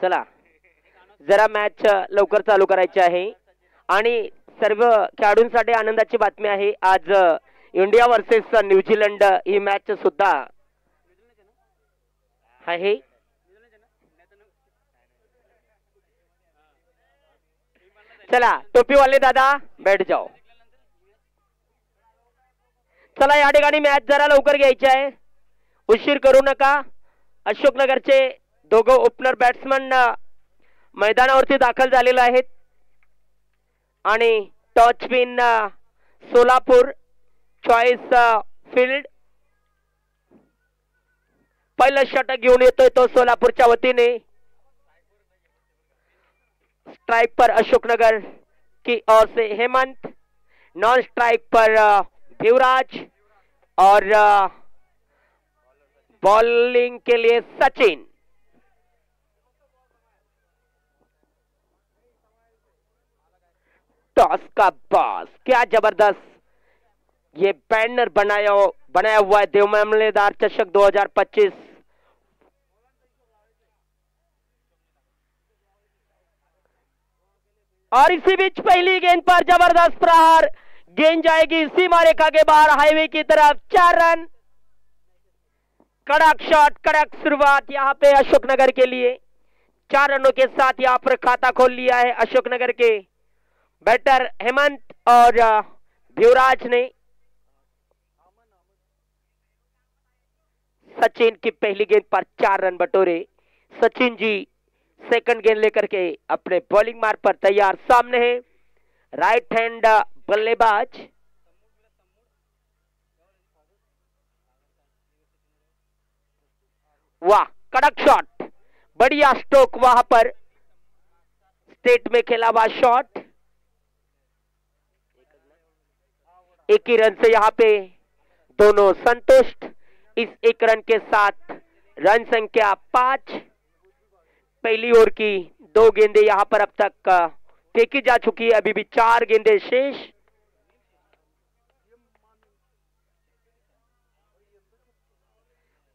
चला जरा मॅच लवकर चालू करायची आहे आणि सर्व खेळाडूंसाठी आनंदाची बातमी आहे. आज इंडिया वर्सेस न्यूझीलंड ही मॅच सुद्धा आहे. चला टोपी वाले दादा बैठ जाओ. चला या ठिकाणी मॅच जरा लवकर घ्यायची आहे, उशीर करू नका. अशोकनगरचे दोघं ओपनर बॅट्समन मैदानावरती दाखल झालेले आहेत आणि टॉच पिन सोलापूर चॉईस फील्ड. पहिलं षटक घेऊन येतोय तो सोलापूरच्या वतीने. स्ट्राइक पर अशोकनगर की ओर से हेमंत, नॉन स्ट्राइक पर भिवराज और बॉलिंग के लिए सचिन. टॉस का बॉस, क्या जबरदस्त ये बैनर बनाया हुआ है देव मामलेदार चषक 2025. और इसी बीच पहली गेंद पर जबरदस्त प्रहार, गेंद जाएगी सीमा रेखा के बाहर हाईवे की तरफ. 4 रन. कड़क शॉट, कड़क शुरुआत यहाँ पे अशोकनगर के लिए. 4 रनों के साथ यहाँ पर खाता खोल लिया है अशोकनगर के बैटर हेमंत और भिवराज ने. सचिन की पहली गेंद पर 4 रन बटोरे. सचिन जी सेकंड गेंद लेकर के अपने बॉलिंग मार्ग पर तैयार. सामने है राइट हैंड बल्लेबाज वाह कड़क शॉट, बढ़िया स्ट्रोक वहां पर स्टेट में खेला हुआ शॉट. एक ही रन से यहाँ पे दोनों संतुष्ट. इस एक रन के साथ रन संख्या 5. पहली ओवर की 2 गेंदें यहां पर अब तक फेंकी जा चुकी है, अभी भी 4 गेंदें शेष.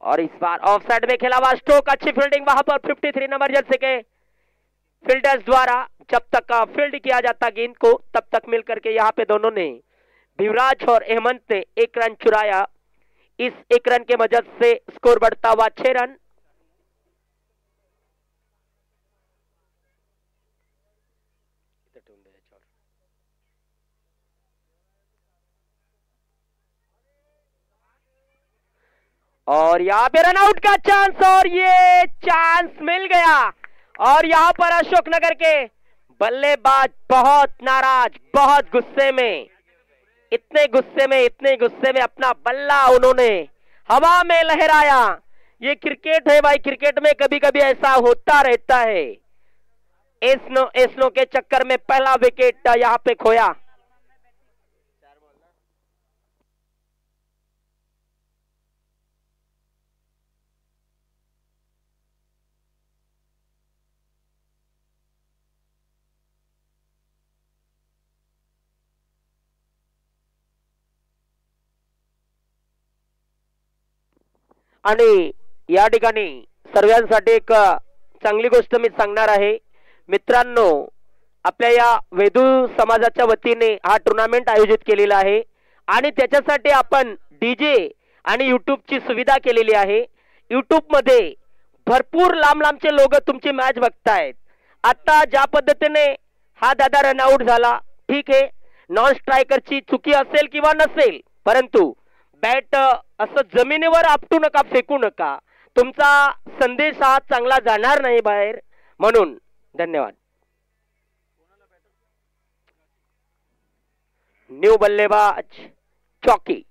और इस बार ऑफ साइड में खेला हुआ स्ट्रोक, अच्छी फील्डिंग वहां पर 53 नंबर जर्सी के फील्डर्स द्वारा. जब तक फील्ड किया जाता गेंद को तब तक मिलकर के यहाँ पे दोनों ने, भिवराज और हेमंत ने 1 रन चुराया. इस 1 रन के मदद से स्कोर बढ़ता हुआ 6 रन. और यहाँ पे रन आउट का चांस, और ये चांस मिल गया. और यहाँ पर अशोकनगर के बल्लेबाज बहुत नाराज, बहुत गुस्से में, इतने गुस्से में अपना बल्ला उन्होंने हवा में लहराया. ये क्रिकेट है भाई, क्रिकेट में कभी कभी ऐसा होता रहता है. एसनो के चक्कर में पहला विकेट यहाँ पे खोया. आणि या ठिकाणी सर्वांसाठी एक चांगली गोष्ट मी सांगणार आहे मित्रांनो. आपल्या या वेदू समाजाच्या वतीने हा टुर्नामेंट आयोजित केलेला आहे आणि त्याच्यासाठी आपण डीजे आणि यूट्यूबची सुविधा केलेली आहे. यूट्यूब मध्ये भरपूर लांब लांबचे लोक तुमची मॅच बघतायत. आता ज्या पद्धतीने हा दादा रनआउट झाला, ठीक आहे, नॉन स्ट्रायकरची चुकी असेल किंवा नसेल, परंतु बॅट असं जमिनीवर आपटू नका, फेकू नका. तुमचा संदेश हा चांगला जाणार नाही बाहेर, म्हणून धन्यवाद. न्यू बल्लेबाज चौकी,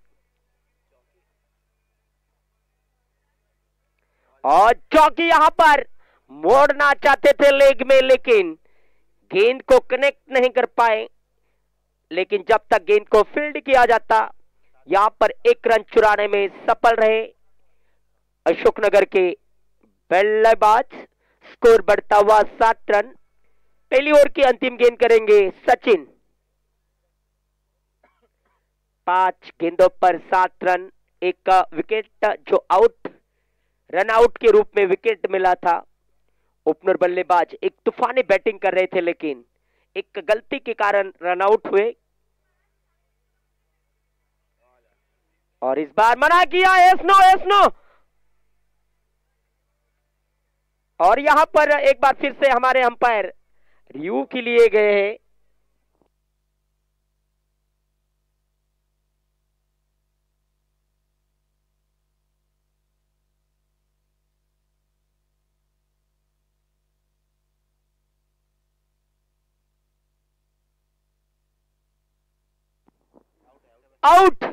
और चौकी यहां पर मोड़ना चाहते थे लेग में, लेकिन गेंद को कनेक्ट नहीं कर पाए. लेकिन जब तक गेंद को फील्ड किया जाता, यहां पर 1 रन चुराने में सफल रहे अशोकनगर के बल्लेबाज. स्कोर बढ़ता हुआ 7 रन. पहली ओवर की अंतिम गेंद करेंगे सचिन. 5 गेंदों पर 7 रन. एक विकेट जो रन आउट के रूप में विकेट मिला था ओपनर बल्लेबाज एक तूफानी बैटिंग कर रहे थे, लेकिन एक गलती के कारण रन आउट हुए और इस बार मना किया। एस्नो एस्नो, और यहां पर एक बार फिर से हमारे अंपायर रिव्यू के लिए गए हैं। आउट।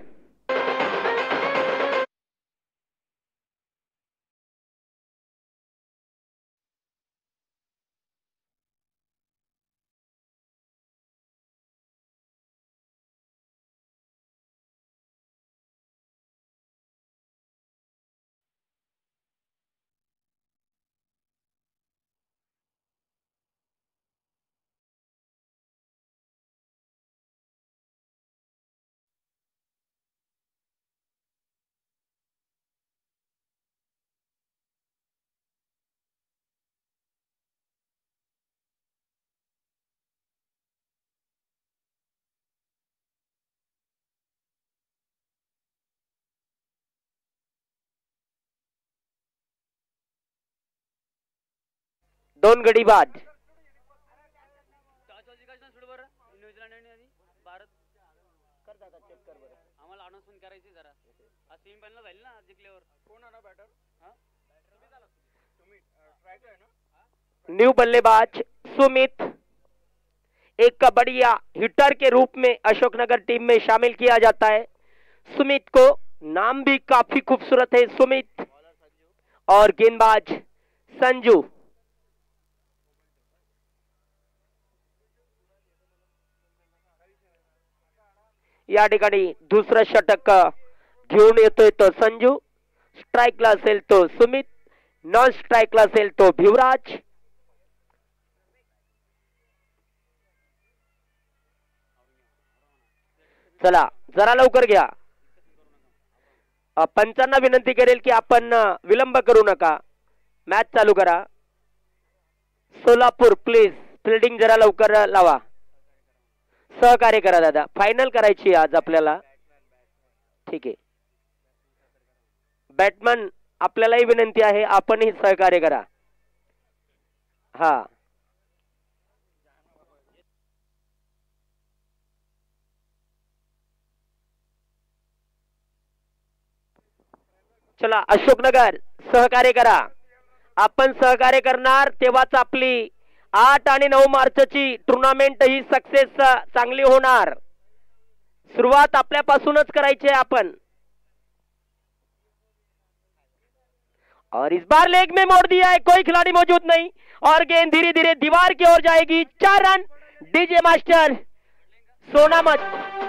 दोन गडी बाद। न्यू बल्लेबाज सुमित एक बढ़िया हिटर के रूप में अशोकनगर टीम में शामिल किया जाता है। सुमित को नाम भी काफी खूबसूरत है, सुमित। और गेंदबाज संजू। या ठिकाणी दुसरा षटक घेऊन येतोय तो संजू। स्ट्राईकला असेल तो सुमित, नॉन स्ट्राईकला असेल तो भिवराज। चला जरा लवकर घ्या। पंचांना विनंती करेल की आपण विलंब करू नका, मॅच चालू करा। सोलापूर प्लीज फिल्डिंग जरा लवकर लावा, सहकार्य करा दादा, फायनल करायची आज आपल्याला। ठीक आहे, बॅटमन आपल्यालाही विनंती आहे, आपणही सहकार्य करा। हा चला अशोकनगर सहकार्य करा, आपण सहकार्य करणार तेव्हाच आपली 8 आणि 9 मार्चची टुर्नामेंट ही सक्सेस चांगली होणार। सुरुवात आपल्यापासूनच करायची आहे आपण। और इस बार लेग में मोड़ दिया है, कोई खिलाड़ी मौजूद नहीं और गेंद धीरे धीरे दीवार की ओर जाएगी। 4 रन। डीजे मास्टर सोना मत।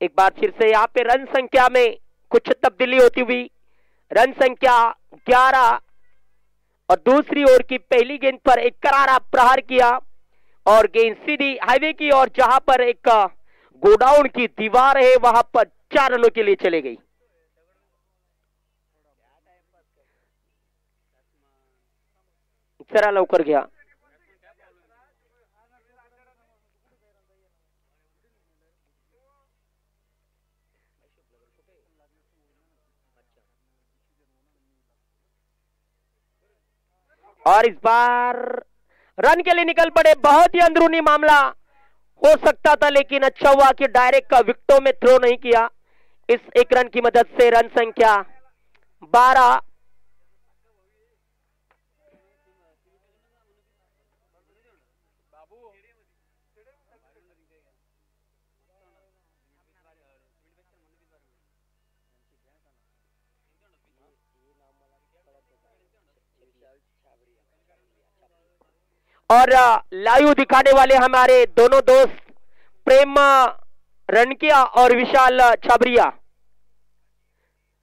एक बार फिर से यहाँ पे रन संख्या में कुछ तब्दीली होती हुई। रन संख्या 11 और दूसरी ओर की पहली गेंद पर एक करारा प्रहार किया और गेंद सीधी हाईवे की और जहां पर एक गोडाउन की दीवार है वहां पर 4 रनों के लिए चले गई। जरा लवकर घ्या। और इस बार रन के लिए निकल पड़े, बहुत ही अंदरूनी मामला हो सकता था, लेकिन अच्छा हुआ कि डायरेक्ट विकेटों में थ्रो नहीं किया। इस एक रन की मदद से रन संख्या 12। और लाइव दिखाने वाले हमारे दोनों दोस्त प्रेम रणकिया और विशाल छाबरिया।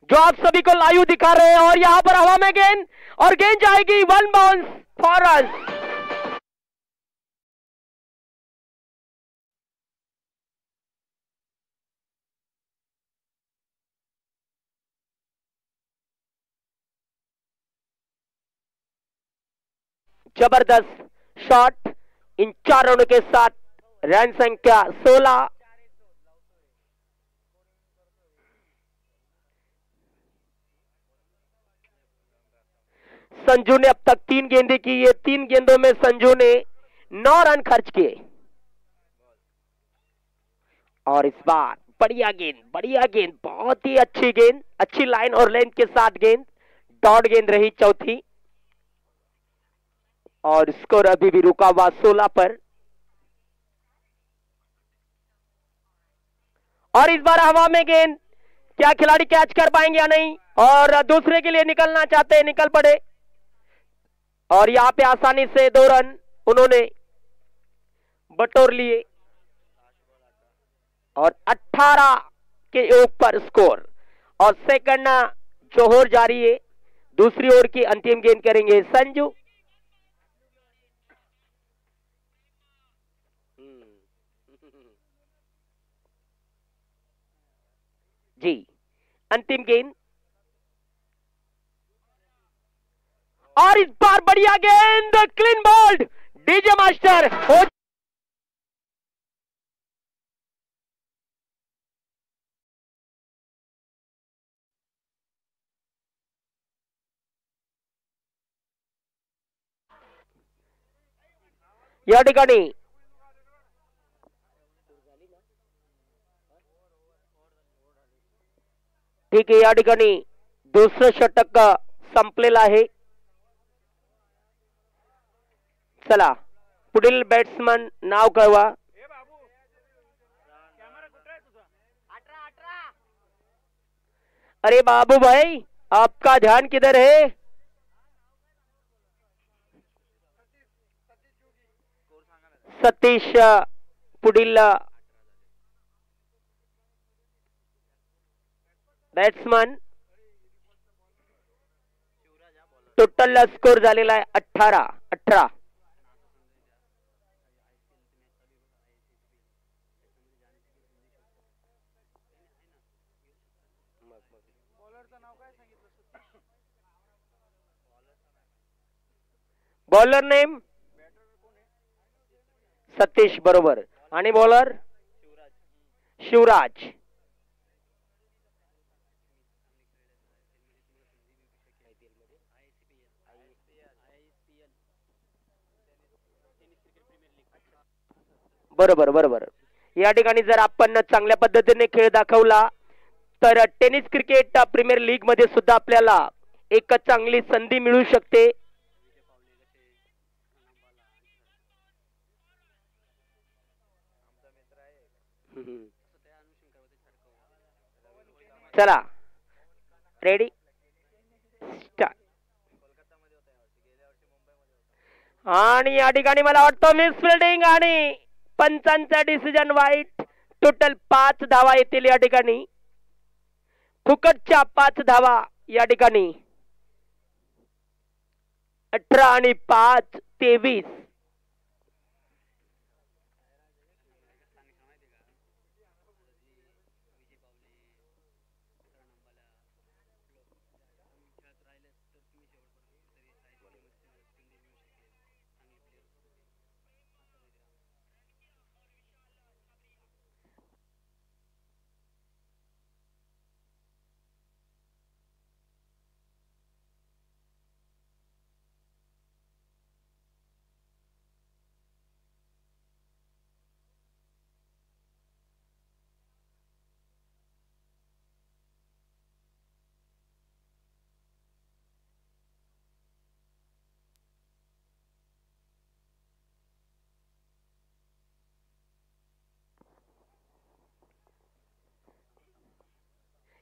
जो आप सभी को लाइव दिखा रहे हैं। और यहां पर हवा में गेंद, और गेंद जाएगी 1 बाउंस फॉर अस। जबरदस्त शॉट। इन 4 रनों के साथ रन संख्या 16। संजू ने अब तक 3 गेंदें की। ये 3 गेंदों में संजू ने 9 रन खर्च किए। और इस बार बढ़िया गेंद, बहुत ही अच्छी गेंद, अच्छी लाइन और लेंथ के साथ गेंद। डॉट गेंद रही चौथी। और स्कोर अभी भी रुका हुआ 16 पर। और इस बार हवा में गेंद, क्या खिलाड़ी कैच कर पाएंगे या नहीं, और दूसरे के लिए निकलना चाहते हैं, निकल पड़े। और यहां पे आसानी से 2 रन उन्होंने बटोर लिए। और 18 के योग पर स्कोर। और सेकंड जोहर जारी है। दूसरी ओवर की अंतिम गेंद करेंगे संजू। जी, अंतिम गेंद। और इस बार बढ़िया गेंद, क्लीन बोल्ड, डीजे मास्टर हो। या ठिकाणी ठीक आहे, या ठिकाणी दुसरं षटक संपलेलं आहे। चला, पुढील बॅट्समन नाव कळवा। अरे बाबू भाई, आपका ध्यान किधर है? सतीश पुढील बॅट्समन। टोटल स्कोर झालेला आहे 18. बॉलर नेम सतीश, बरोबर। आणि बॉलर शिवराज। बरोबर। या ठिकाणी जर आपण चांगल्या पद्धतीने खेळ दाखवला तर टेनिस क्रिकेट प्रीमियर लीग मध्ये सुद्धा आपल्याला एक चांगली संधी मिळू शकते। चला, रेडी, स्टार्ट। आणि या ठिकाणी मला वाटतं मिस फिल्डिंग आणि पंचांचा डिसिजन वाईट। टोटल 5 धावा येतील या ठिकाणी, फुकटच्या 5 धावा या ठिकाणी। 18 आणि 5 23।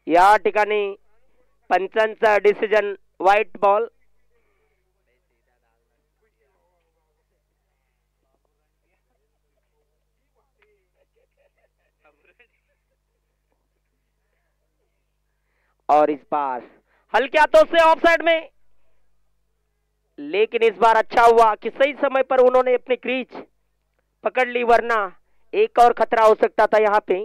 या ठिकाणी पंचांचा डिसिजन व्हाईट बॉल। और इस बार हल्के हाथों से ऑफ साइड में, लेकिन इस बार अच्छा हुआ कि सही समय पर उन्होंने अपनी क्रीज पकड़ ली, वरना एक और खतरा हो सकता था यहां पे।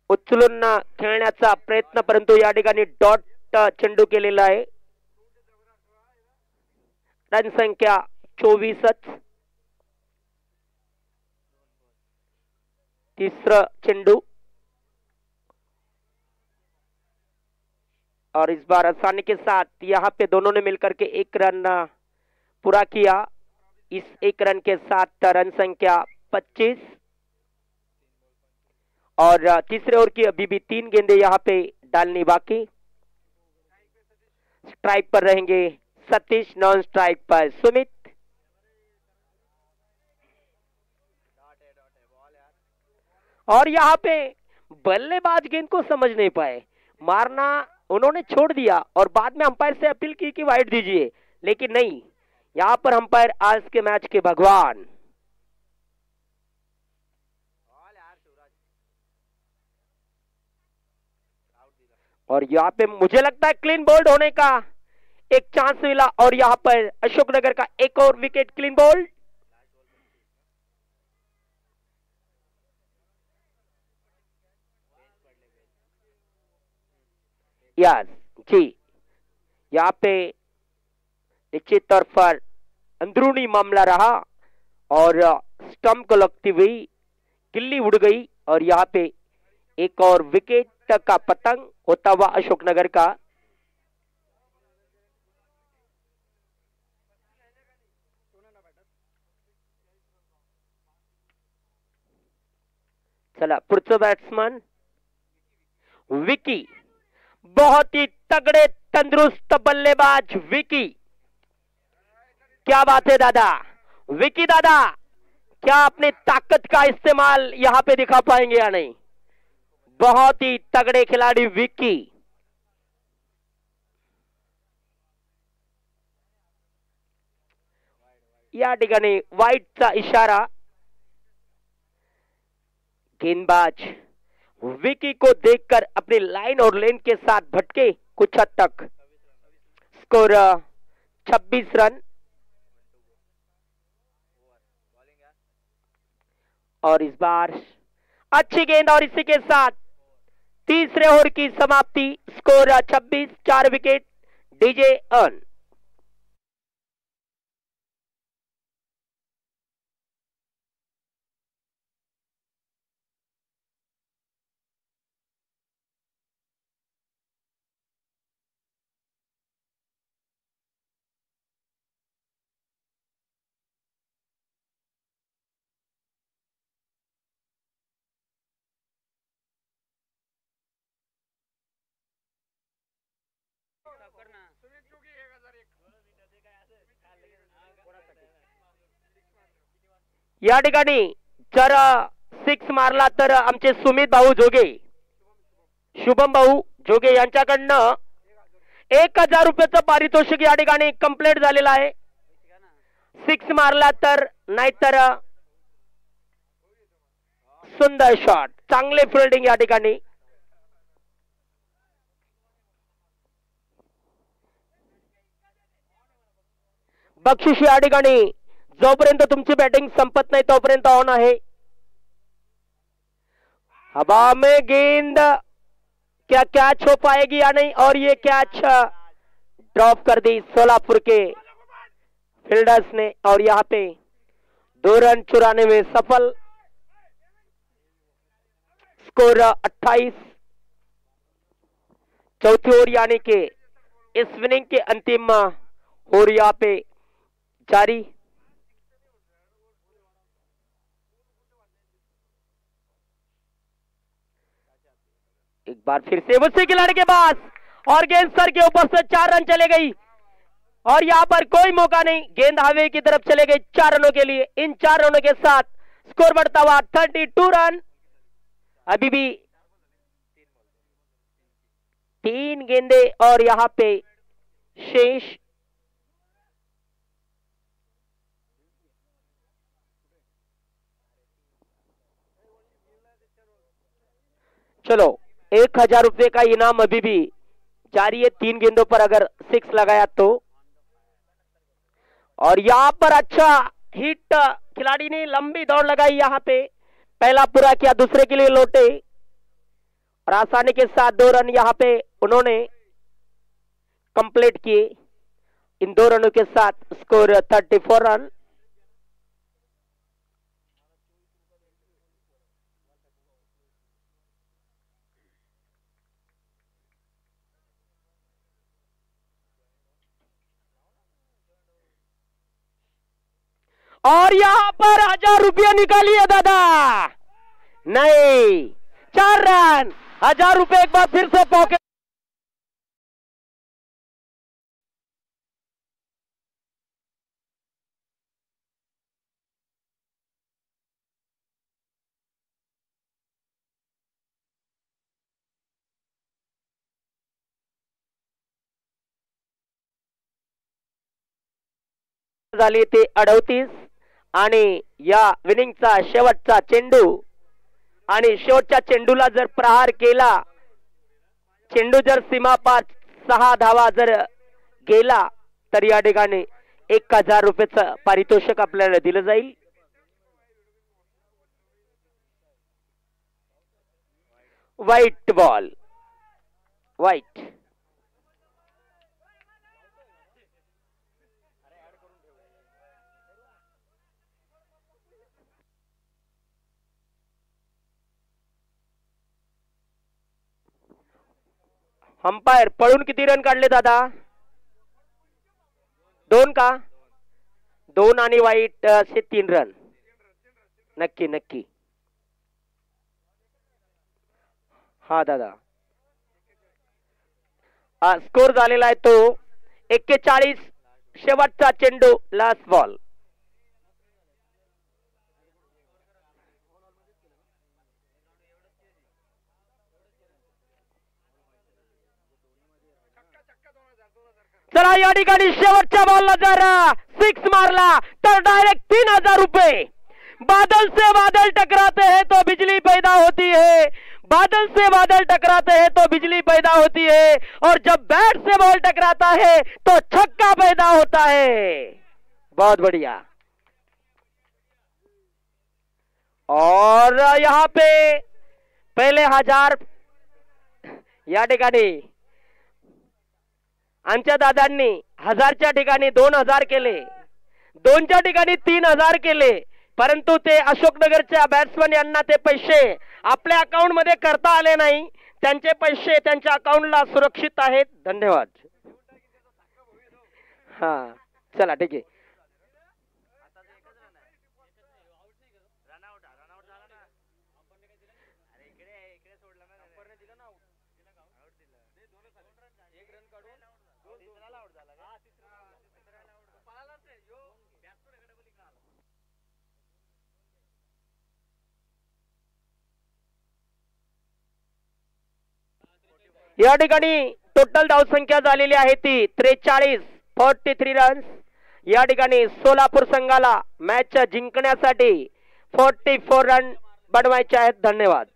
उचलून खेळण्याचा प्रयत्न, परंतु या ठिकाणी डॉट चेंडू केलेला आहे. रन संख्या 24च. तीसरा चेंडू और इस बार आसानी के साथ यहां पे दोनों ने मिलकर के एक रन पूरा किया. इस एक रन के साथ रन संख्या 25 और तीसरे ओवर की अभी भी 3 गेंदें यहां पे डालनी बाकी. स्ट्राइक पर रहेंगे सतीश, नॉन स्ट्राइक पर सुमित. और यहां पे बल्लेबाज गेंद को समझ नहीं पाए, मारना उन्होंने छोड़ दिया और बाद में अंपायर से अपील की कि वाइड दीजिए, लेकिन नहीं, यहां पर अंपायर आज के मैच के भगवान. और यहाँ पे मुझे लगता है क्लीन बोल्ड होने का एक चांस मिला और यहाँ पर अशोकनगर का एक और विकेट क्लीन बोल्ड. यस जी, यहाँ पे निश्चित तौर पर अंदरूनी मामला रहा और स्टंप को लगती हुई गिल्ली उड़ गई और यहाँ पे एक और विकेट का पतंग होता हुआ अशोकनगर का. चला पुढचं बॅट्समन विकी, बहुत ही तगड़े तंदुरुस्त बल्लेबाज विकी. क्या बात है दादा, विकी दादा, क्या अपनी ताकत का इस्तेमाल यहां पे दिखा पाएंगे या नहीं? बहुत ही तगड़े खिलाड़ी विकी. या ठिकाणी वाईटचा इशारा. गेंदबाज विकी को देखकर अपनी लाइन और लेन के साथ भटके कुछ हद तक. स्कोर 26 रन और इस बार अच्छी गेंद और इसी के साथ तीसरे ओवर की समाप्ति. Score 26, 4 wicket DJ earn. या ठिकाणी जर 6 मारला तर आमचे सुमित भाऊ जोगे, शुभम भाऊ जोगे यांच्याकडनं 1000 रुपयाचं पारितोषिक या ठिकाणी कंप्लीट झालेलं आहे. 6 मारला तर, नाहीतर सुंदर शॉट, चांगले फिल्डिंग या ठिकाणी. बक्षीस या ठिकाणी जोपर्यंत तुमची बैटिंग संपत नहीं तोपर्यंत ऑन आहे. हवा में गेंद क्या कैच हो पाएगी या नहीं, और ये कैच ड्रॉप कर दी सोलापुर के फील्डर्स ने और यहाँ पे 2 रन चुराने में सफल. स्कोर 28. चौथी ओवर यानी कि इस इनिंग के अंतिम ओवर यहाँ पे जारी. एक बार फिर से उसी खिलाड़ी के पास और गेंद सर के ऊपर से 4 रन चले गई और यहां पर कोई मौका नहीं. गेंद हवे की तरफ चले गई 4 रनों के लिए. इन 4 रनों के साथ स्कोर बढ़ता हुआ 32 रन। अभी भी 3 गेंदे और यहां पे शेष। चलो 1000 रुपए का इनाम अभी भी जारी है, 3 गेंदों पर अगर 6 लगाया तो। और यहां पर अच्छा हिट, खिलाड़ी ने लंबी दौड़ लगाई, यहां पे पहला पूरा किया, दूसरे के लिए लौटे और आसानी के साथ 2 रन यहां पे उन्होंने कंप्लीट किए। इन 2 रनों के साथ स्कोर 34 रन। और यहां पर 1000 रुपया निकालिए दादा। नहीं, 4 रन, 1000 रुपए एक बार फिर से पॉकेट। झाली ते 38 आणि या विनिंगचा शेवटचा चेंडू आणि शेवटच्या चेंडूला जर प्रहार केला, चेंडू जर सीमापार 6 धावा जर गेला तर या ठिकाणी 1000 रुपयाचं पारितोषिक आपल्याला दिलं जाईल। White ball, white. अंपायर पळून किती रन काढले दादा? 2 का? 2 आणि वाईट असे 3 रन। नक्की नक्की, हा दादा। स्कोर झालेला आहे तो 41। शेवटचा चेंडू, लास्ट बॉल। चला या ठिकाणी शेवटच्या बॉलला जर 6 मारला तर डायरेक्ट 3000 रुपए। बादल से बादल टकराते हैं तो बिजली पैदा होती है, बादल से बादल टकराते हैं तो बिजली पैदा होती है, और जब बैट से बॉल टकराता है तो छक्का पैदा होता है। बहुत बढ़िया। और यहां पे पहले 1000 या ठिकाणी आमच्या दादांनी 1000च्या ठिकाणी 2000 केले, 2च्या ठिकाणी 3000 केले, परंतु ते अशोकनगरच्या बॅट्समन यांना ते पैसे आपल्या अकाउंट मध्ये करता आले नाही। त्यांचे पैसे त्यांच्या अकाउंटला सुरक्षित आहेत। धन्यवाद। हा चला ठीक आहे। या ठिकाणी टोटल धावसंख्या झालेली आहे ती 43, 43 रन्स। या ठिकाणी सोलापूर संघाला मॅच जिंकण्यासाठी 44 रन बनवायचे आहेत। धन्यवाद।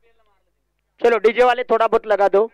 चलो डीजे वाले थोड़ा बहुत लगा दो।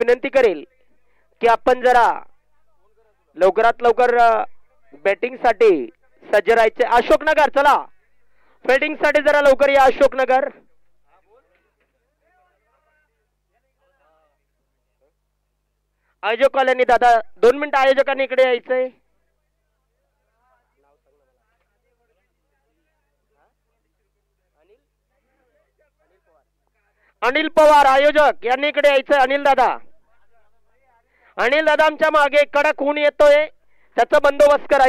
विनंती करेल की आपण जरा लवकरात लवकर बॅटिंग साठी सज्ज राहायचे। अशोकनगर चला, फील्डिंग साठी जरा लवकर या। अशोकनगर आयोजकांनी दादा 2 मिनिटं आयोजकांनी इकडे यायचंय. अनिल पवार आयोजक यांनी इकडे यायचंय. अनिल दादा, अनिल दादा आमच्या मागे कडक ऊन येतोय, त्याचा बंदोबस्त करा.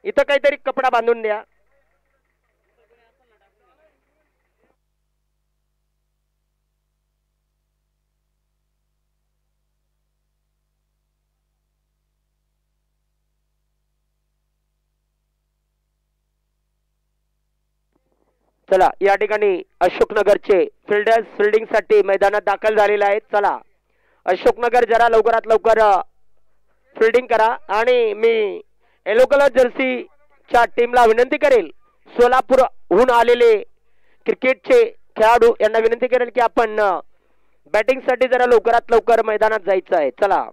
इथं काहीतरी कपडा बांधून द्या. चला या ठिकाणी अशोकनगरचे फिल्डर्स फिल्डिंग साठी मैदानात दाखल झालेले आहेत. चला अशोकनगर जरा लवकरात लवकर फिल्डिंग करा. आणि मी येलो कलर जर्सीच्या टीमला विनंती करेल, सोलापूरहून आलेले क्रिकेटचे खेळाडू यांना विनंती करेल की आपण बॅटिंग साठी जरा लवकरात लवकर मैदानात जायचं आहे. चला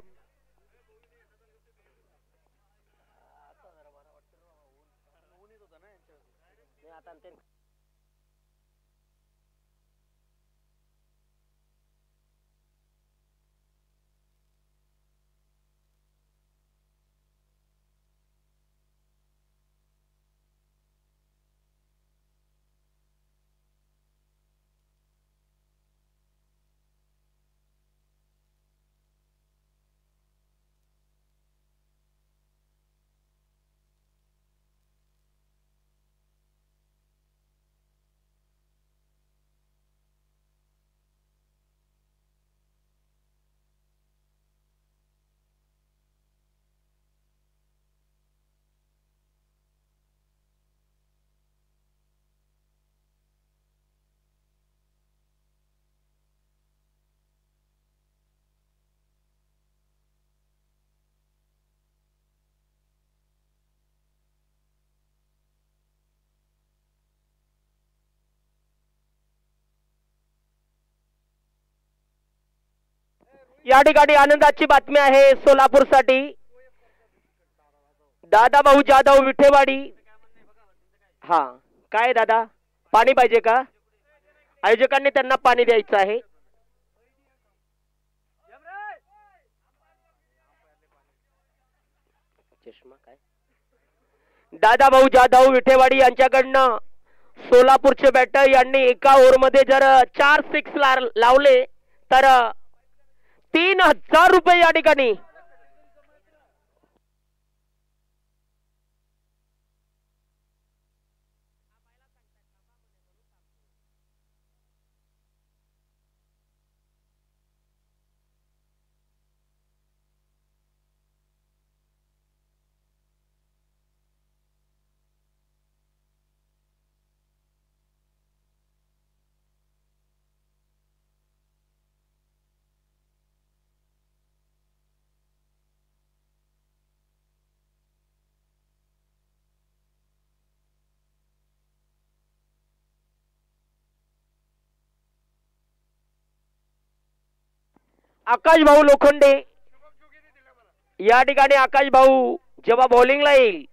या ठिकाणी आनंदाची बातमी आहे सोलापूर साठी. दादा भाऊ जाधव विठेवाडी. हा काय दादा, पाणी पाहिजे का? आयोजकांनी त्यांना पाणी द्यायचं आहे. चष्मा काय? दादा भाऊ जाधव विठेवाडी यांच्याकडनं सोलापूरचे बॅटर यांनी एका ओव्हरमध्ये जर 4 6 लावले तर 3000 रुपये या ठिकाणी. आकाश भाऊ लोखंडे या ठिकाणी. आकाश भाऊ जेव्हा बॉलिंगला येईल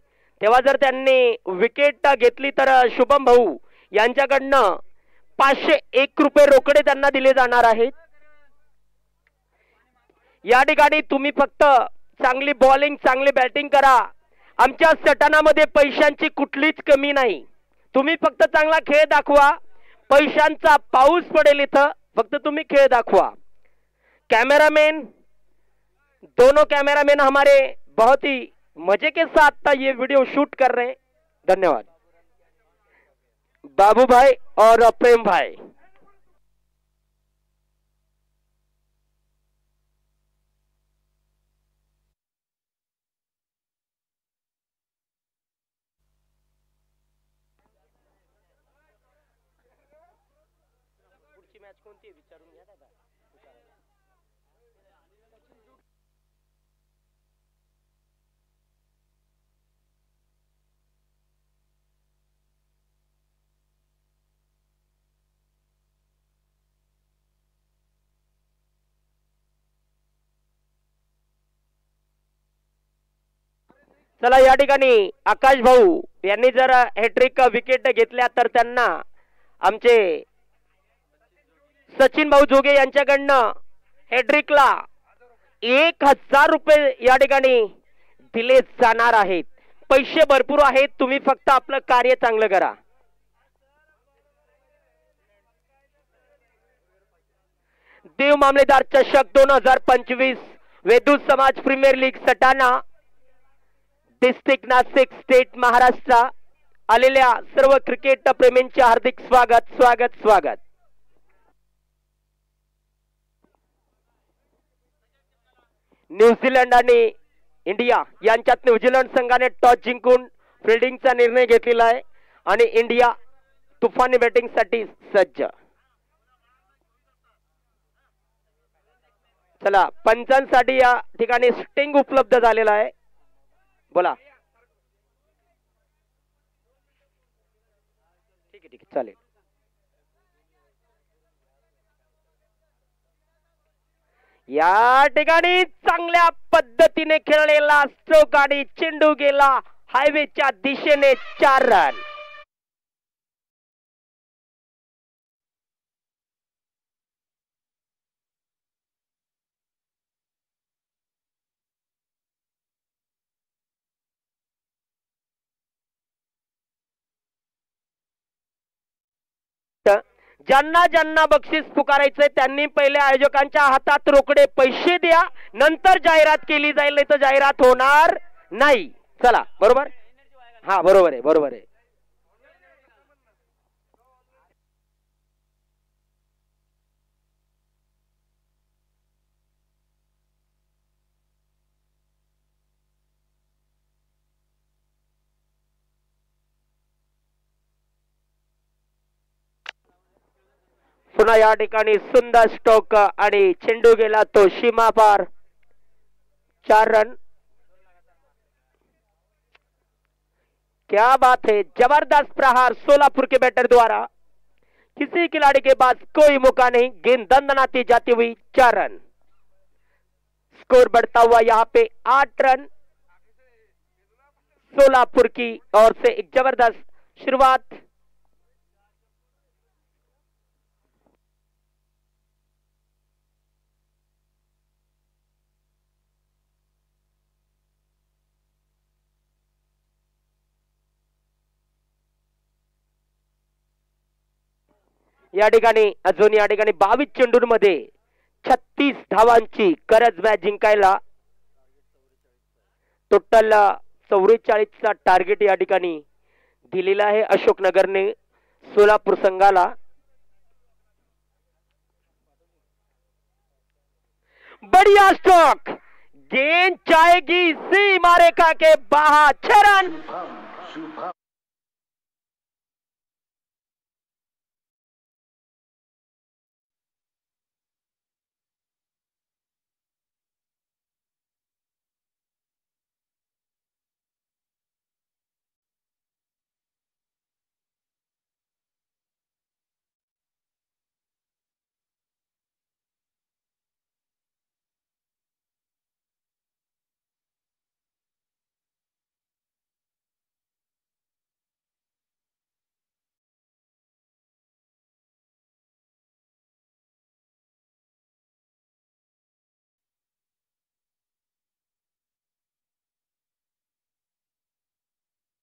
तेव्हा जर त्यांनी विकेट घेतली तर शुभम भाऊ यांच्याकडनं 501 रुपये रोकडे त्यांना दिले जाणार आहेत. या ठिकाणी तुम्ही फक्त चांगली बॉलिंग चांगली बॅटिंग करा. आमच्या सटाणामध्ये पैशांची कुठलीच कमी नाही. तुम्ही फक्त चांगला खेळ दाखवा, पैशांचा पाऊस पडेल इथं. फक्त तुम्ही खेळ दाखवा. कैमरामैन, दोनों कैमरामैन हमारे बहुत ही मजे के साथ ये वीडियो शूट कर रहे हैं. धन्यवाद बाबू भाई और प्रेम भाई. पुढची मॅच कोणती विचारून घ्या दादा. चला या ठिकाणी आकाश भाऊ यांनी जर हॅट्रिक विकेट घेतल्या तर त्यांना आमचे सचिन भाऊ जोगे यांच्याकडनं हेड्रिकला 1000 रुपये या ठिकाणी दिले जाणार आहेत. पैसे भरपूर आहेत, तुम्ही फक्त आपलं कार्य चांगलं करा. देव मामलेदार चषक 2025 वेदू समाज premier league Satana district Nashik state Maharashtra आलेल्या सर्व क्रिकेट प्रेमींचे हार्दिक स्वागत स्वागत स्वागत. न्यूझीलंड आणि इंडिया यांच्यात न्यूझीलंड संघाने टॉस जिंकून फिल्डिंगचा निर्णय घेतलेला आहे आणि इंडिया तुफानी बॅटिंगसाठी सज्ज. चला, पंचांसाठी या ठिकाणी स्टिंग उपलब्ध झालेला आहे. बोला. ठीक आहे चालेल. या ठिकाणी चांगल्या पद्धतीने खेळलेला स्ट्रोक आणि चेंडू गेला हायवेच्या दिशेने 4 रन. ज्यांना ज्यांना बक्षीस पुकारायचंय त्यांनी पहिले आयोजकांच्या हातात रोकडे पैसे द्या, नंतर जाहिरात केली जाईल, नाही तर जाहिरात होणार नाही. चला, बरोबर. हा, बरोबर आहे, बरोबर आहे. पुन्हा या ठिकाणी सुंदर स्ट्रोक आणि चेंडू गेला तो सीमा पार. 4 रन. क्या बात है, जबरदस्त प्रहार सोलापुर के बैटर द्वारा. किसी खिलाड़ी के पास कोई मौका नहीं, गेंद दंदनाती जाती हुई 4 रन. स्कोर बढ़ता हुआ यहाँ पे 8 रन सोलापुर की ओर से. एक जबरदस्त शुरुआत. या ठिकाणी अजून या ठिकाणी 22 चेंडूंमध्ये 36 धावांची गरज मॅच जिंकायला. टोटल 44चा टार्गेट या ठिकाणी दिलेला आहे अशोकनगरने सोलापूर संघाला. बढ़िया स्ट्रोक, गेंद जाएगी सीमा रेखा के बाहर. 6 रन.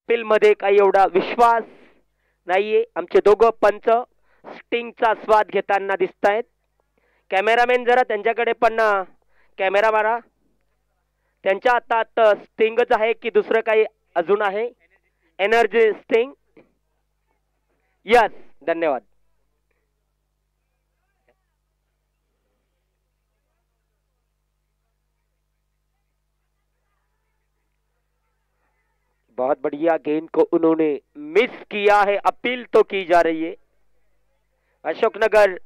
अपील मध्ये काही एवढा विश्वास नाहीये. आमचे दोघं पंच स्टिंगचा स्वाद घेताना दिसतायत. कॅमेरामॅन जरा त्यांच्याकडे पण कॅमेरा मारा. त्यांच्या हातात स्टिंगच आहे की दुसरं काही अजून आहे? Energy sting. यस, धन्यवाद. बहुत बढ़िया. गेंद को उन्होंने मिस किया है. अपील तो की जा रही है. अशोकनगर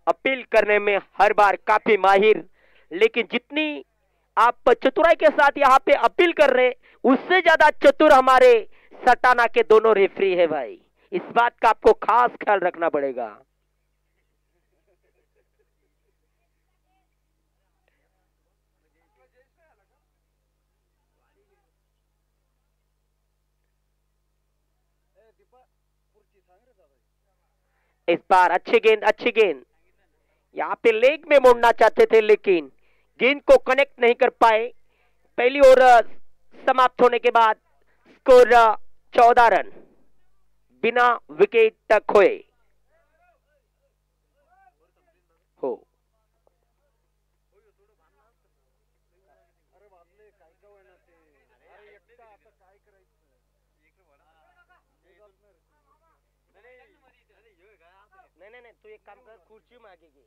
अपील करने में हर बार काफी माहिर, लेकिन जितनी आप चतुराई के साथ यहाँ पे अपील कर रहे, उससे ज्यादा चतुर हमारे सटाना के दोनों रेफरी है भाई. इस बात का आपको खास ख्याल रखना पड़ेगा. इस बार अच्छी गेंद, अच्छी गेंद. यहाँ पे लेग में मोड़ना चाहते थे लेकिन गेंद को कनेक्ट नहीं कर पाए। पहली ओवर समाप्त होने के बाद स्कोर 14 रन बिना विकेट खोए हो। नाही तू एक काम कर, खुर्ची मागे घे,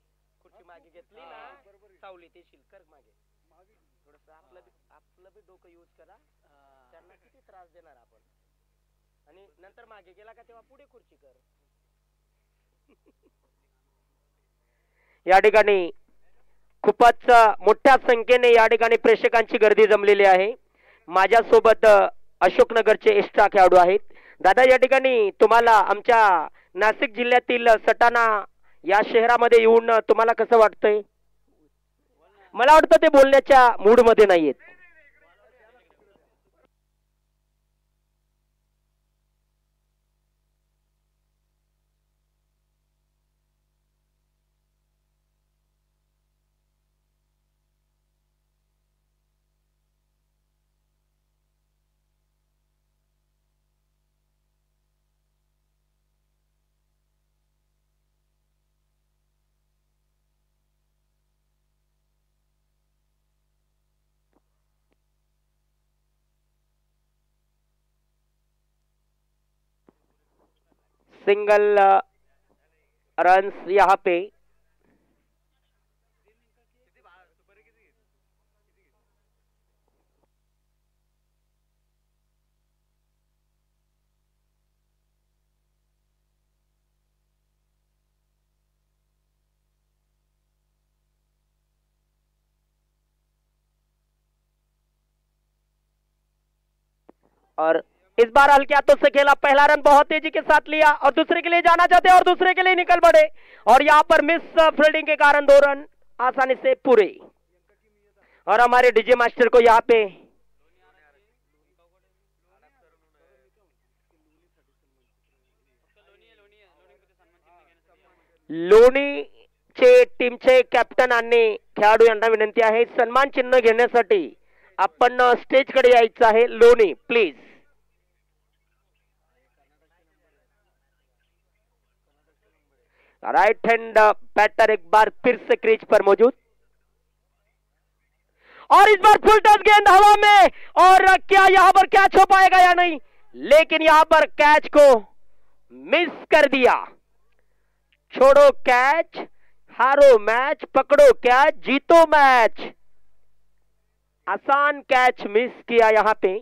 खुर्ची मागे घेतली ना सावली ते शिलकर मागे थोडस आपलं बी डोकं यूज करा, त्यांना किती त्रास देणार आपण, आणि नंतर मागे गेला का तेव्हा पुढे खुर्ची कर. या ठिकाणी खूपच मोठ्या संख्येने या ठिकाणी प्रेक्षकांची गर्दी जमलेली आहे. माझ्यासोबत अशोकनगरचे एक्स्ट्रा खेळाडू आहेत. दादा, या ठिकाणी तुम्हाला आमच्या नाशिक जिल्ह्यातील सटाणा या शहरामध्ये येऊन तुम्हाला कसं वाटतंय? मला वाटतं ते बोलण्याच्या मूड मध्ये नाहीयेत. सिंगल रन्स यहाँ पे और इस बार हल्के हाथों से खेला, पहला रन बहुत तेजी के साथ लिया और दूसरे के लिए जाना चाहते और दूसरे के लिए निकल पड़े और यहाँ पर मिस फील्डिंग के कारण 2 रन आसानी से पूरे। और हमारे डीजे मास्टर को यहाँ पे लोणीचे टीमचे कॅप्टन आणि खेळाडू यांना विनंती आहे, सन्मान चिन्ह घेण्यासाठी आपण स्टेज कडे यायचं आहे. लोणी प्लीज. राइट हैंड बैटर एक बार फिर से क्रीज पर मौजूद और इस बार फुल टच गेंद हवा में और क्या यहां पर कैच हो पाएगा या नहीं, लेकिन यहां पर कैच को मिस कर दिया. छोड़ो कैच, हारो मैच, पकड़ो कैच, जीतो मैच. आसान कैच मिस किया यहां पे.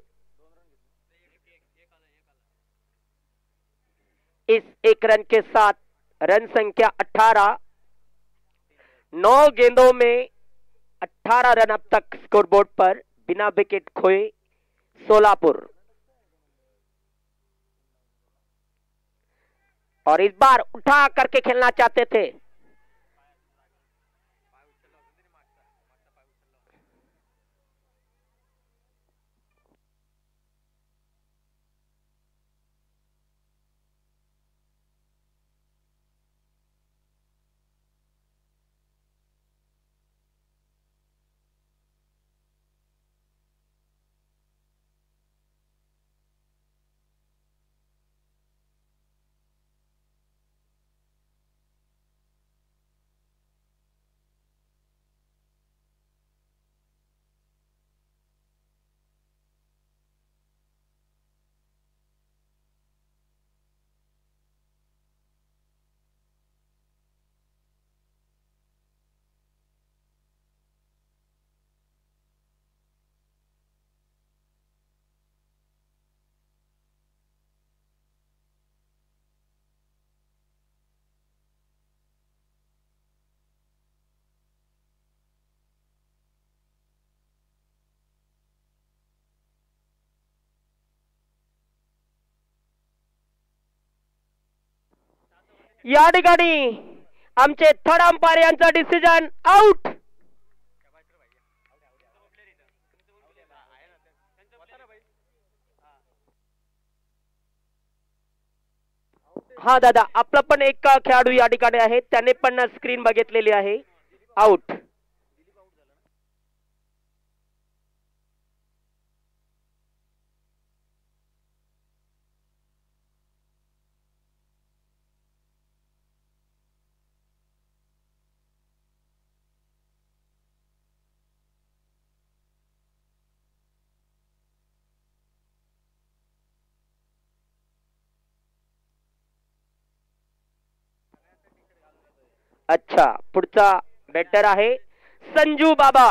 इस 1 रन के साथ रन संख्या 18, 9 गेंदों में 18 रन अब तक स्कोरबोर्ड पर बिना विकेट खोए सोलापुर. और इस बार उठा करके खेलना चाहते थे. या ठिकाणी आमचे थर्ड अंपायर यांचा डिसिजन आउट. हा दादा, आपला पण एक खेळाडू या ठिकाणी आहे, त्याने पण स्क्रीन बघितलेली आहे. आउट. अच्छा, पुढचा बॅटर आहे संजू बाबा.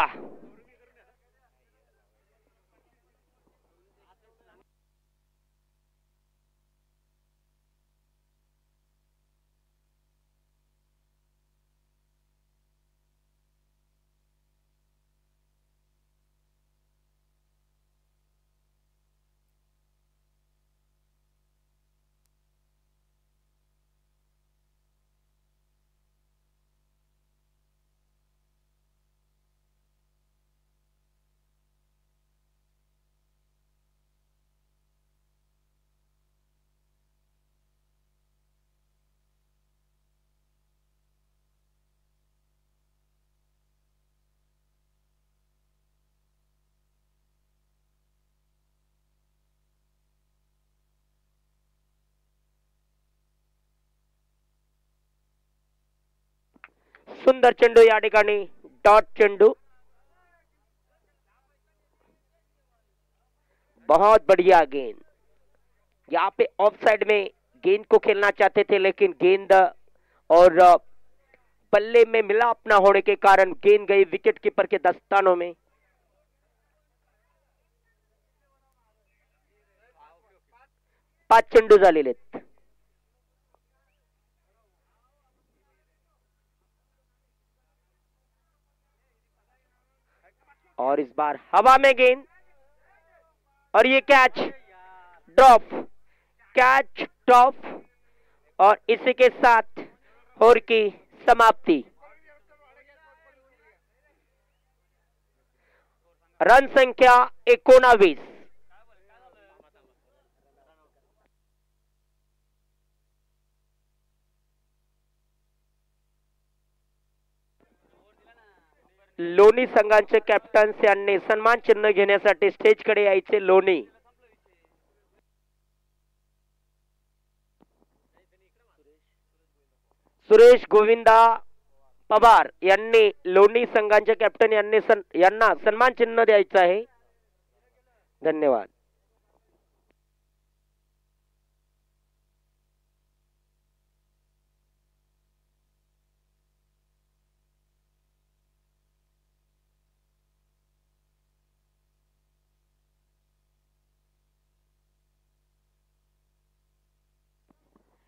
सुंदर चेंडू या ठिकाणी, डॉट चेंडू. बहुत बढ़िया गेंद. यहाँ पे ऑफ साइड में गेंद को खेलना चाहते थे, लेकिन गेंद और बल्ले में मिलाप न होने के कारण गेंद गई विकेट कीपर के दस्तानों में. पाच चेंडू झालेले आहेत. और इस बार हवा में गेंद, और ये कैच ड्रॉप. कैच ड्रॉप, और इसी के साथ ओवर की समाप्ति. रन संख्या 19. लोणी संघाचे कॅप्टन्स यांनी सन्मान चिन्ह घेण्यासाठी स्टेजकडे यायचे. लोणी. सुरेश गोविंदा पवार यांनी लोणी संघाचे कॅप्टन यांना सन्मान चिन्ह द्यायचं आहे. धन्यवाद.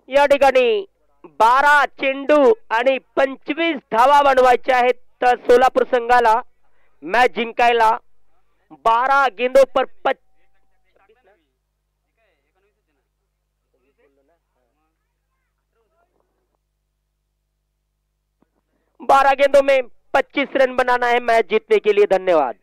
या ठिकाणी 12 चेंडू आणि 25 धावा बनवायच्या आहेत तर सोलापूर संघाला मॅच जिंकायला. 12 गेंदों पर 12 गेंदों में 25 रन बनाना है मैच जीतने के लिए. धन्यवाद.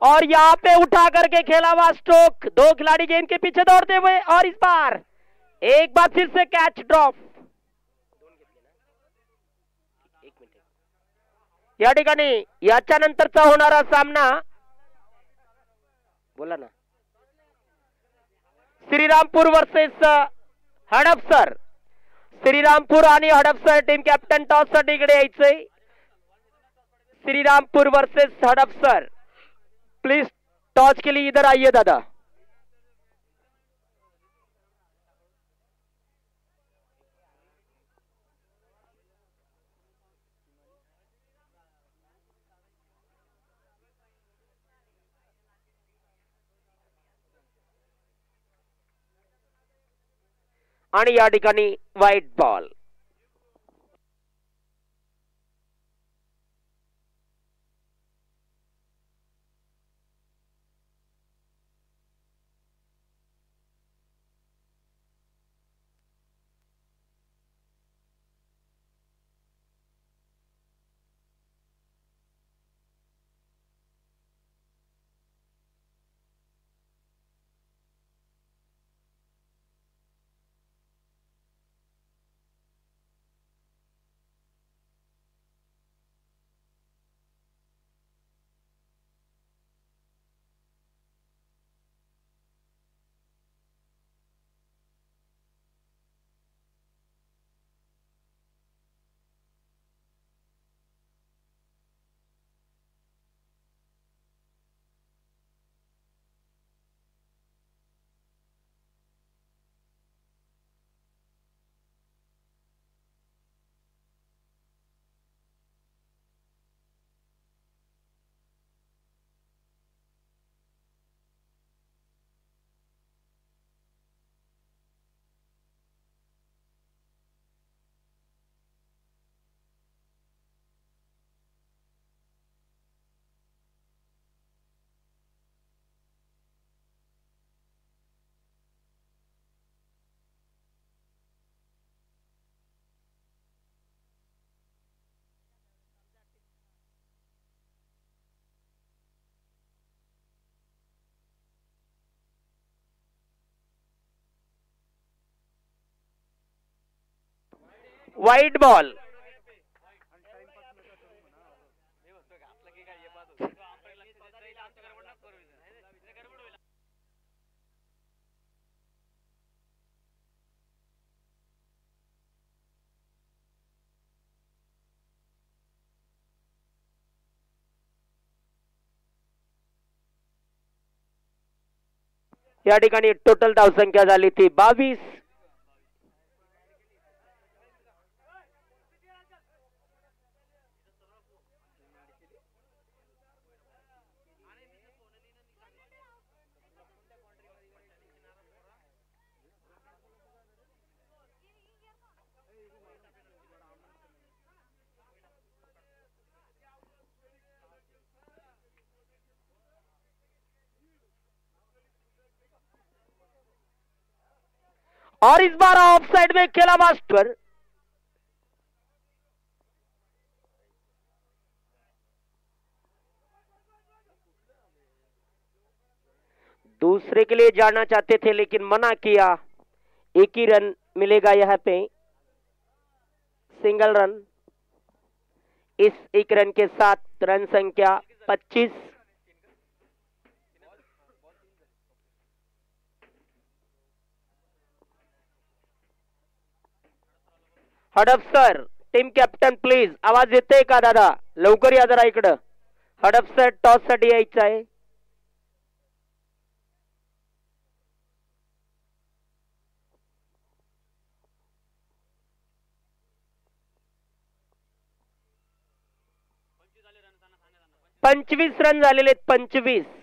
और यहाँ पे उठा करके खेला हुआ स्ट्रोक, दो खिलाड़ी गेंद के पीछे दौड़ते हुए, और इस बार एक बार फिर से कैच ड्रॉप। या ठिकाणी याच्या नंतरचा होणारा सामना, बोला ना, श्रीरामपूर वर्सेस हडपसर. श्रीरामपूर आणि हडपसर टीम कॅप्टन टॉस साठी इकडे यायचंय. Shrirampur versus Hadapsar, please toss के लिए इधर आइए दादा. आणि या ठिकाणी व्हाईट बॉल. White ball. या ठिकाणी टोटल धावसंख्या झाली ती 22. और इस बार ऑफ साइड में खेला मास्टर. दूसरे के लिए जाना चाहते थे लेकिन मना किया. एक ही रन मिलेगा यहाँ पे, सिंगल रन. इस एक रन के साथ रन संख्या 25. हडपसर टीम कॅप्टन प्लीज, आवाज येतोय का दादा? लवकर या जरा इकडं. हडपसर टॉस साठी यायचं आहे. पंचवीस रन झालेले आहेत. 25.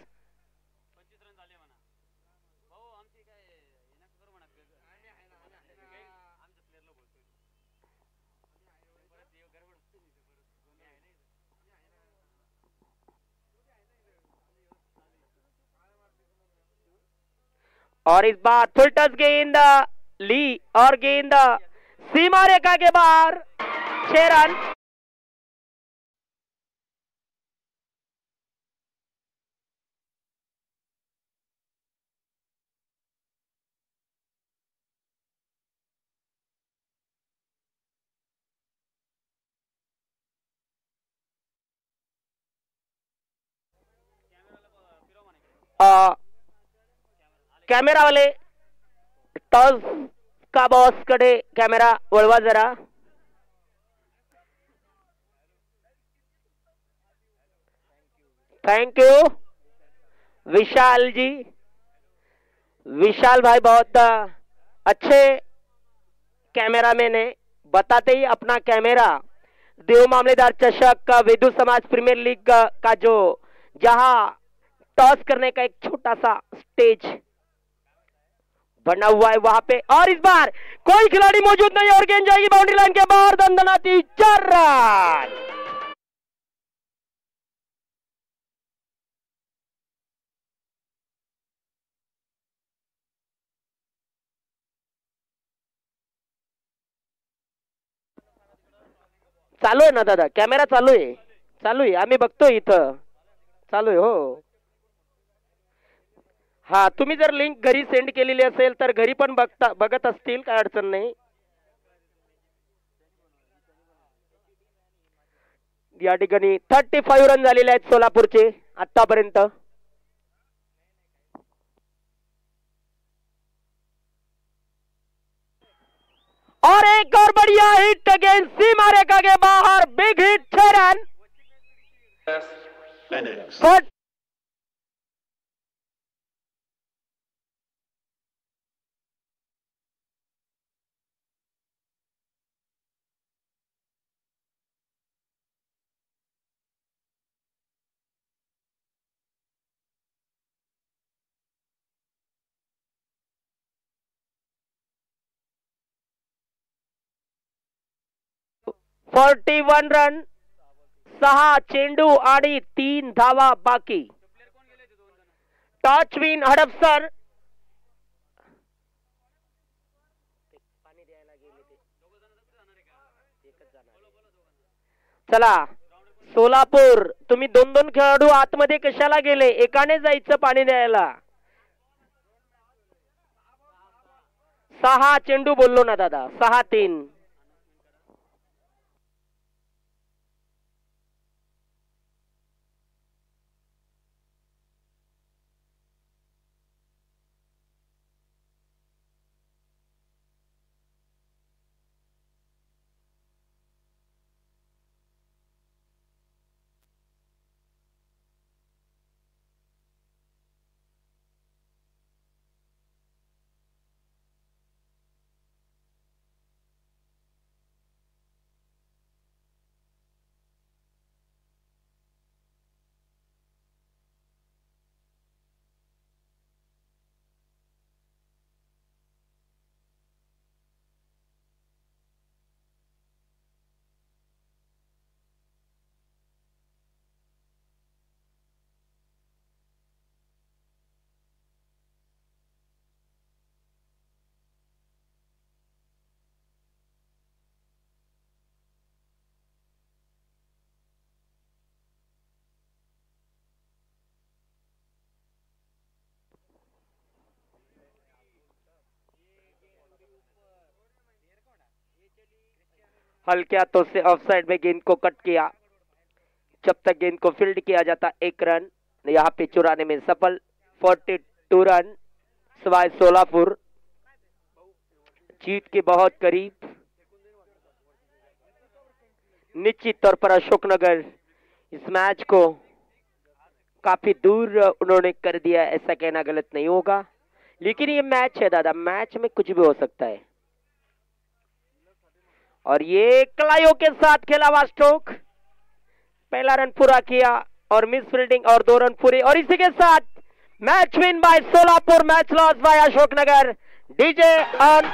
और इस बार फुल टच गेंद ली और गेंद सीमा रेखा के बाहर. 6 रन. कॅमेरा वाले टॉस का बॉस कडे कॅमेरा वळवा जरा. थैंक यू विशाल जी. विशाल भाई बहुत अच्छे कैमरामैन है. बताते ही अपना कैमरा देव मामलेदार चषक का वेदू समाज प्रीमियर लीग का जो जहां टॉस करने का एक छोटा सा स्टेज बना हुआ है वहां पे, और इस बार कोई खिलाड़ी मौजूद नहीं और गेंद जाएगी बाउंड्री लाइन के बाहर. दंदनाती 4 रन. चालू आहे ना दादा, कॅमेरा चालू आहे. चालू आहे, आम्ही बघतोय इथं चालू आहे. हो हा, तुम्ही जर लिंक घरी सेंड केलेली असेल तर घरी पण बघत असतील, काय अडचण नाही. या ठिकाणी 35 रन झालेले आहेत सोलापूरचे आतापर्यंत. और एक और बढ़िया हिट अगेंस्ट सी मारे के बाहर. Big hit 6 run. 41 रन, 6 चेंडू आणि 3 धावा बाकी. टॉच विन हडपसर. चला सोलापूर, तुम्ही 2-2 खेळाडू आतमध्ये कशाला गेले? एकाने जायचं पाणी द्यायला. 6 चेंडू बोललो ना दादा, 6-3. हल्के हाथों से ऑफसाइड में गेंद को कट किया. जब तक गेंद को फील्ड किया जाता 1 रन. यहाँ पे चुराने में सफल. 42 रन सवाई सोलापुर जीत के बहुत करीब. निश्चित तौर पर अशोकनगर इस मैच को काफी दूर उन्होंने कर दिया, ऐसा कहना गलत नहीं होगा. लेकिन ये मैच है दादा, मैच में कुछ भी हो सकता है. और ये कलाइयों के साथ खेला हुआ स्ट्रोक. पहला रन पूरा किया और मिस फील्डिंग और 2 रन पूरे, और इसी के साथ match win bye Solapur, match loss by Ashoknagar. DJ on.